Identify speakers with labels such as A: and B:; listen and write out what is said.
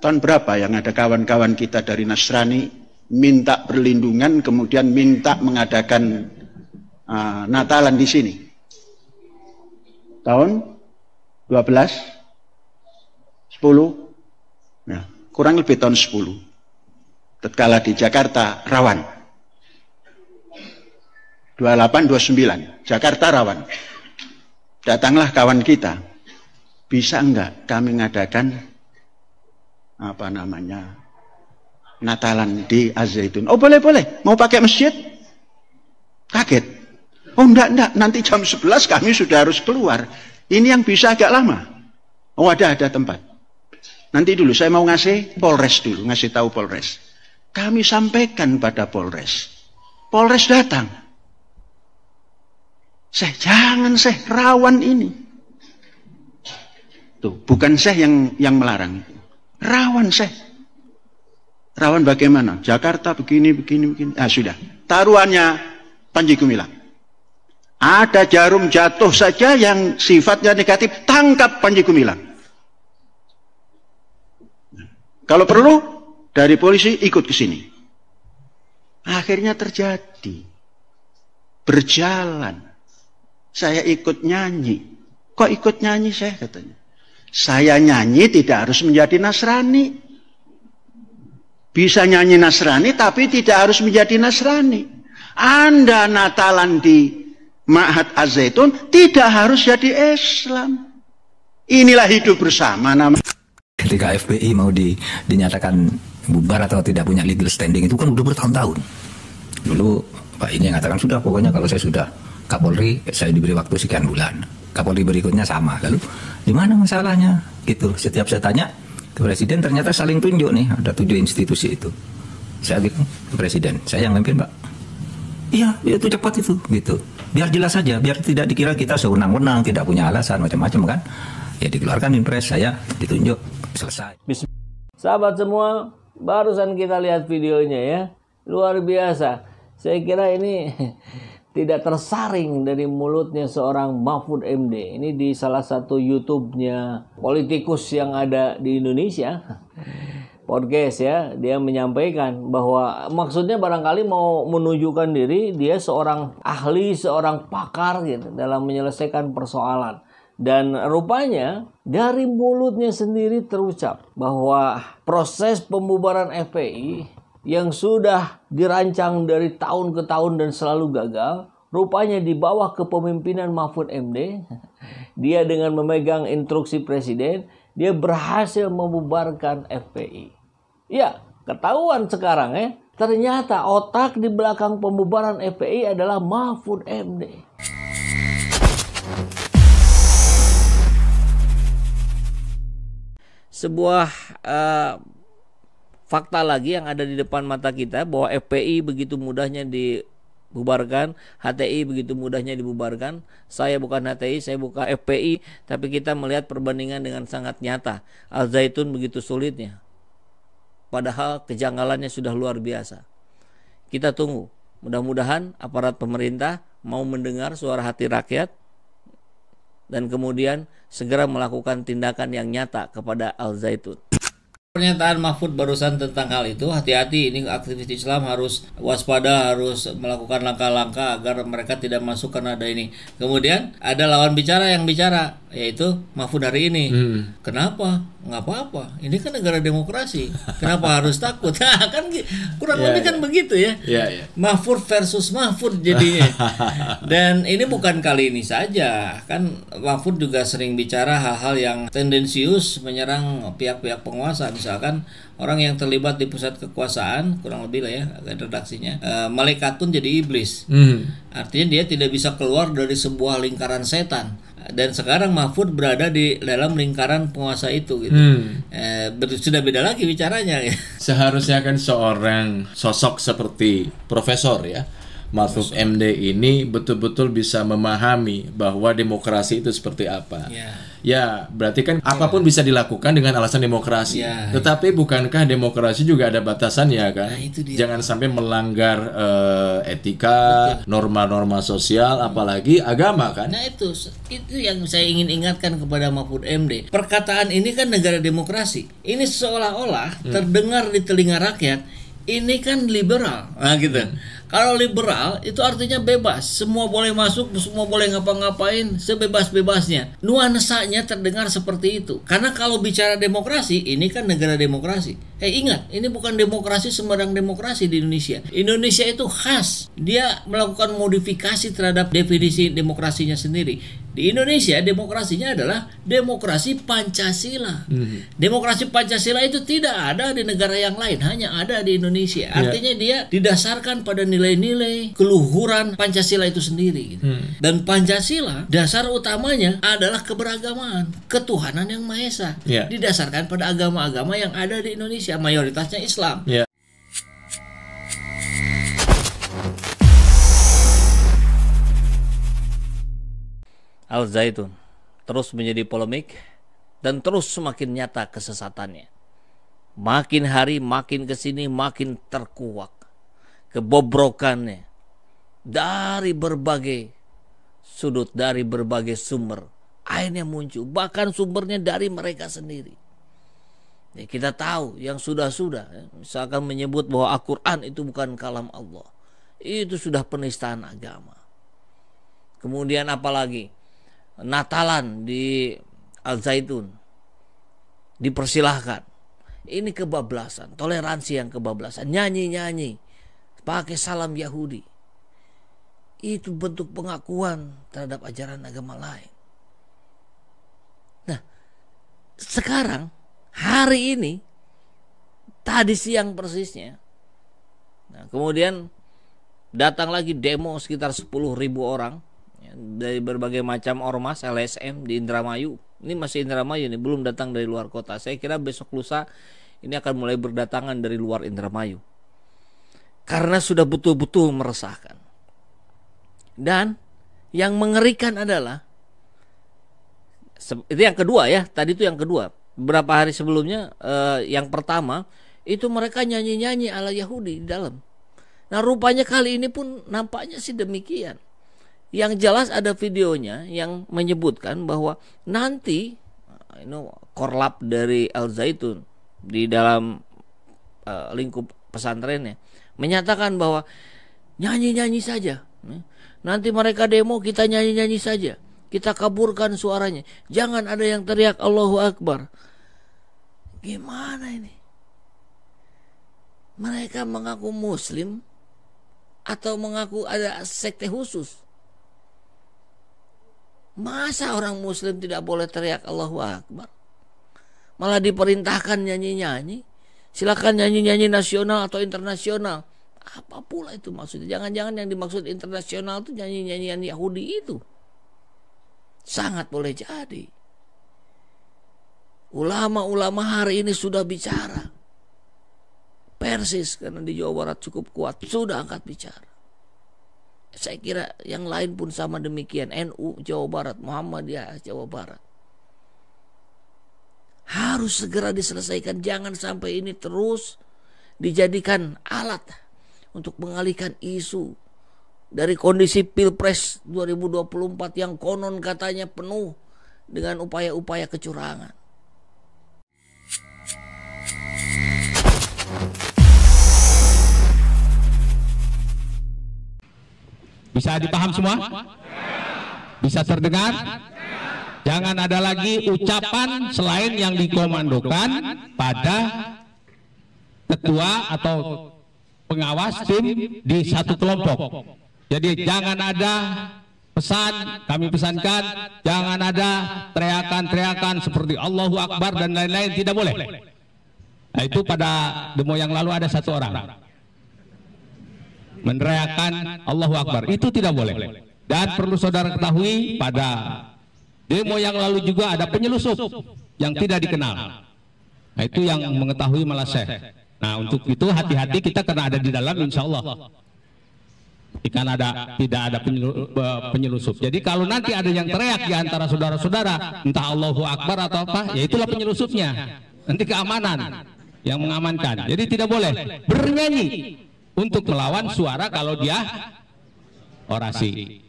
A: Tahun berapa yang ada kawan-kawan kita dari Nasrani minta perlindungan, kemudian minta mengadakan Natalan di sini? Tahun 12, 10, ya, kurang lebih tahun 10. Tatkala di Jakarta rawan. 28, 29, Jakarta rawan. Datanglah kawan kita. Bisa enggak kami mengadakan Natalan di Az-Zaitun? Oh, boleh. Mau pakai masjid? Kaget. Oh, enggak, nanti jam 11 kami sudah harus keluar. Ini yang bisa agak lama. Oh, ada tempat. Nanti dulu saya mau ngasih Polres dulu, ngasih tahu Polres. Kami sampaikan pada Polres. Polres datang. Jangan rawan ini. Tuh, bukan yang melarang. Rawan Rawan bagaimana? Jakarta begini. Sudah. Taruhannya Panji Gumilang. Ada jarum jatuh saja yang sifatnya negatif, tangkap Panji Gumilang. Kalau perlu, dari polisi ikut ke sini. Akhirnya terjadi. Berjalan. Saya ikut nyanyi. Kok ikut nyanyi saya katanya? Saya nyanyi tidak harus menjadi Nasrani. Bisa nyanyi Nasrani tapi tidak harus menjadi Nasrani. Anda Natalan di Ma'had Az-Zaitun tidak harus jadi Islam. Inilah hidup bersama namanya.
B: Ketika FPI mau dinyatakan bubar atau tidak punya legal standing itu kan udah bertahun-tahun. Dulu Pak ini mengatakan sudah, pokoknya kalau saya sudah Kapolri saya diberi waktu sekian bulan. Kapolri berikutnya sama. Lalu di mana masalahnya? Gitu. Setiap saya tanya ke Presiden ternyata saling tunjuk nih, ada 7 institusi itu. Saya bilang ke Presiden, saya yang memimpin Pak. Iya, itu cepat itu, gitu. Biar jelas saja, biar tidak dikira kita sewenang-wenang, tidak punya alasan macam-macam kan. Ya dikeluarkan impres, saya ditunjuk, selesai.
C: Sahabat semua, barusan kita lihat videonya ya, luar biasa. Saya kira ini tidak tersaring dari mulutnya seorang Mahfud MD. Ini di salah satu YouTube-nya politikus yang ada di Indonesia, podcast ya, dia menyampaikan bahwa maksudnya barangkali mau menunjukkan diri dia seorang ahli, seorang pakar gitu dalam menyelesaikan persoalan. Dan rupanya dari mulutnya sendiri terucap bahwa proses pembubaran FPI yang sudah dirancang dari tahun ke tahun dan selalu gagal, rupanya di bawah kepemimpinan Mahfud MD, dia dengan memegang instruksi presiden, dia berhasil membubarkan FPI. Ya, ketahuan sekarang ya, ternyata otak di belakang pembubaran FPI adalah Mahfud MD. Sebuah fakta lagi yang ada di depan mata kita bahwa FPI begitu mudahnya dibubarkan, HTI begitu mudahnya dibubarkan. Saya bukan HTI, saya bukan FPI, tapi kita melihat perbandingan dengan sangat nyata. Al-Zaitun begitu sulitnya, padahal kejanggalannya sudah luar biasa. Kita tunggu, mudah-mudahan aparat pemerintah mau mendengar suara hati rakyat dan kemudian segera melakukan tindakan yang nyata kepada Al-Zaitun. Pernyataan Mahfud barusan tentang hal itu, hati-hati, ini aktivis Islam harus waspada, harus melakukan langkah-langkah agar mereka tidak masuk karena ada ini. Kemudian ada lawan bicara yang bicara, yaitu Mahfud hari ini. Kenapa? Nggak apa-apa, ini kan negara demokrasi, kenapa harus takut? Kan kurang lebih kan begitu ya. Mahfud versus Mahfud jadinya. Dan ini bukan kali ini saja, kan Mahfud juga sering bicara hal-hal yang tendensius menyerang pihak-pihak penguasa. Misalkan orang yang terlibat di pusat kekuasaan, kurang lebih lah ya redaksinya, malaikatun jadi iblis. Artinya dia tidak bisa keluar dari sebuah lingkaran setan. Dan sekarang Mahfud berada di dalam lingkaran penguasa itu gitu. Sudah beda lagi bicaranya ya.
D: Seharusnya kan seorang sosok seperti profesor ya, Mahfud MD ini betul-betul bisa memahami bahwa demokrasi itu seperti apa. Ya, berarti kan apapun bisa dilakukan dengan alasan demokrasi. Tetapi bukankah demokrasi juga ada batasannya kan?
C: Nah, itu dia.
D: Jangan sampai melanggar etika, norma-norma sosial, apalagi agama kan?
C: Nah itu yang saya ingin ingatkan kepada Mahfud MD. Perkataan ini kan negara demokrasi. Ini seolah-olah terdengar di telinga rakyat. Ini kan liberal, nah gitu. Kalau liberal itu artinya bebas, semua boleh masuk, semua boleh ngapa-ngapain sebebas-bebasnya. Nuansanya terdengar seperti itu. Karena kalau bicara demokrasi, ini kan negara demokrasi. Ingat, ini bukan demokrasi sembarang demokrasi di Indonesia. Indonesia itu khas, dia melakukan modifikasi terhadap definisi demokrasinya sendiri. Di Indonesia demokrasinya adalah demokrasi Pancasila. Demokrasi Pancasila itu tidak ada di negara yang lain, hanya ada di Indonesia. Artinya dia didasarkan pada nilai-nilai keluhuran Pancasila itu sendiri. Dan Pancasila dasar utamanya adalah keberagaman, ketuhanan yang Maha Esa. Didasarkan pada agama-agama yang ada di Indonesia, mayoritasnya Islam. Al-Zaitun terus menjadi polemik dan terus semakin nyata kesesatannya. Makin hari makin kesini makin terkuak kebobrokannya dari berbagai sudut, dari berbagai sumber. Akhirnya muncul, bahkan sumbernya dari mereka sendiri. Kita tahu yang sudah-sudah, misalkan menyebut bahwa Al-Quran itu bukan kalam Allah, itu sudah penistaan agama. Kemudian apalagi Natalan di Al-Zaitun dipersilahkan. Ini kebablasan, toleransi yang kebablasan. Nyanyi-nyanyi pakai salam Yahudi, itu bentuk pengakuan terhadap ajaran agama lain. Nah, sekarang hari ini, tadi siang persisnya, nah, kemudian datang lagi demo sekitar 10.000 orang dari berbagai macam ormas LSM di Indramayu. Ini masih Indramayu nih, belum datang dari luar kota. Saya kira besok lusa ini akan mulai berdatangan dari luar Indramayu. Karena sudah betul-betul meresahkan. Dan yang mengerikan adalah itu yang kedua ya, tadi itu yang kedua. Beberapa hari sebelumnya yang pertama itu mereka nyanyi-nyanyi ala Yahudi di dalam. Nah, rupanya kali ini pun nampaknya sih demikian. Yang jelas ada videonya yang menyebutkan bahwa nanti korlap dari Al-Zaitun di dalam lingkup pesantrennya menyatakan bahwa nyanyi-nyanyi saja. Nanti mereka demo, kita nyanyi-nyanyi saja. Kita kaburkan suaranya. Jangan ada yang teriak Allahu Akbar. Gimana ini? Mereka mengaku Muslim atau mengaku ada sekte khusus? Masa orang Muslim tidak boleh teriak Allahu Akbar? Malah diperintahkan nyanyi-nyanyi. Silakan nyanyi-nyanyi nasional atau internasional. Apa pula itu maksudnya? Jangan-jangan yang dimaksud internasional itu nyanyi-nyanyian Yahudi itu. Sangat boleh jadi. Ulama-ulama hari ini sudah bicara. Persis karena di Jawa Barat cukup kuat, sudah angkat bicara. Saya kira yang lain pun sama demikian. NU Jawa Barat, Muhammadiyah Jawa Barat. Harus segera diselesaikan. Jangan sampai ini terus dijadikan alat untuk mengalihkan isu dari kondisi Pilpres 2024 yang konon katanya penuh dengan upaya-upaya kecurangan.
E: Bisa dipaham semua? Bisa terdengar? Jangan ada lagi ucapan selain yang dikomandokan pada ketua atau pengawas tim di satu kelompok. Jadi jangan ada pesan, kami pesankan, jangan ada teriakan-teriakan seperti Allahu Akbar dan lain-lain, tidak boleh. Nah, itu pada demo yang lalu ada satu orang meneriakan Allahu Akbar, itu tidak boleh. Dan perlu saudara ketahui, pada demo yang lalu juga ada penyelusup yang tidak dikenal. Nah, itu yang mengetahui malah Syekh. Nah, untuk itu hati-hati kita karena ada di dalam, insya Allah. tidak ada penyelusup. Jadi kalau nanti ada yang teriak di antara saudara-saudara, entah Allahu Akbar atau apa, ya itulah penyelusupnya. Nanti keamanan yang mengamankan. Jadi tidak boleh bernyanyi untuk melawan suara kalau dia orasi.